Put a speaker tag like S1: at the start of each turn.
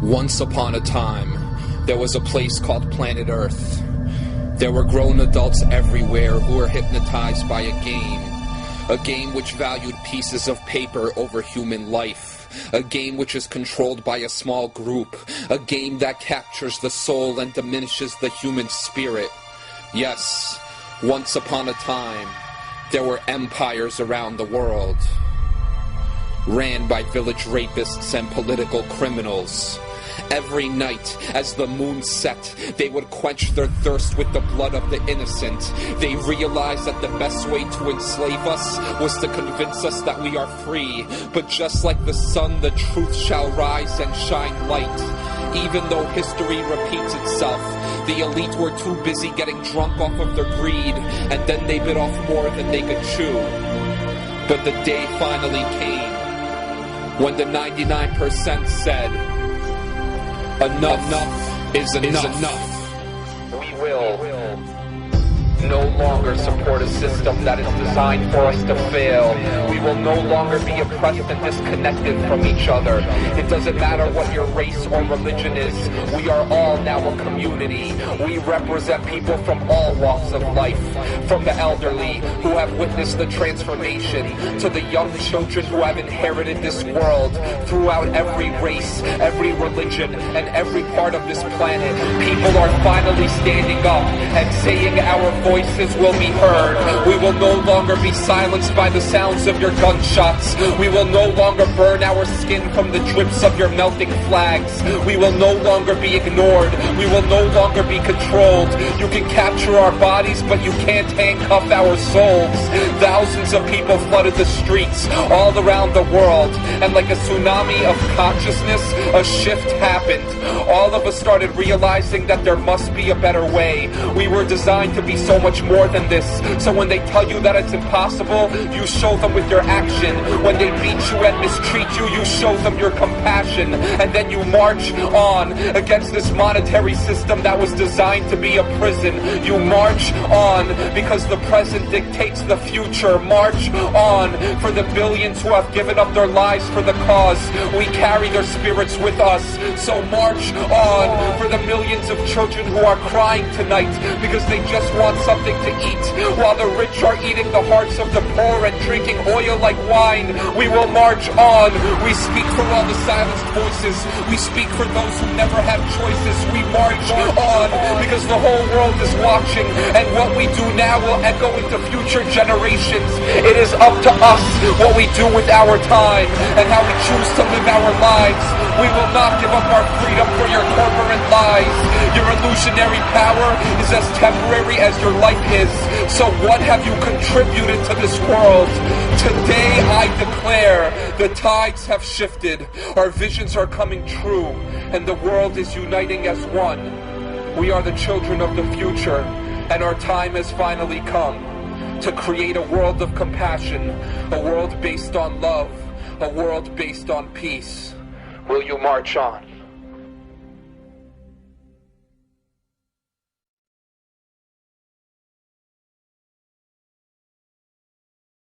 S1: Once upon a time, there was a place called planet Earth. There were grown adults everywhere who were hypnotized by a game which valued pieces of paper over human life, a game which is controlled by a small group, a game that captures the soul and diminishes the human spirit. Yes, once upon a time, there were empires around the world, ran by village rapists and political criminals. Every night, as the moon set, they would quench their thirst with the blood of the innocent. They realized that the best way to enslave us was to convince us that we are free. But just like the sun, the truth shall rise and shine light. Even though history repeats itself, the elite were too busy getting drunk off of their greed, and then they bit off more than they could chew. But the day finally came, when the 99% said, enough is enough. We will no longer support a system that is designed for us to fail. We will no longer be oppressed and disconnected from each other. It doesn't matter what your race or religion is. We are all now a community. We represent people from all walks of life, from the elderly who have witnessed the transformation to the young children who have inherited this world. Throughout every race, every religion, and every part of this planet, people are finally standing up and saying our voices will be heard. We will no longer be silenced by the sounds of your gunshots. We will no longer burn our skin from the drips of your melting flags. We will no longer be ignored. We will no longer be controlled. You can capture our bodies, but you can't handcuff our souls. Thousands of people flooded the streets all around the world, and like a tsunami of consciousness, a shift happened. All of us started realizing that there must be a better way. We were designed to be so much more than this. So when they tell you that it's impossible, you show them with your action. When they beat you and mistreat you, you show them your compassion. And then you march on against this monetary system that was designed to be a prison. You march on because the present dictates the future. March on for the billions who have given up their lives for the cause. We carry their spirits with us. So march on for the millions of children who are crying tonight because they just want something to eat, while the rich are eating the hearts of the poor and drinking oil like wine. We will march on. We speak for all the silenced voices. We speak for those who never have choices. We march on because the whole world is watching, and what we do now will echo into future generations. It is up to us what we do with our time and how we choose to live our lives. We will not give up our freedom for your corporate lies. Your illusionary power is as temporary as your life is. So what have you contributed to this world? Today I declare the tides have shifted. Our visions are coming true, and the world is uniting as one. We are the children of the future, and our time has finally come to create a world of compassion, a world based on love, a world based on peace. Will you march on?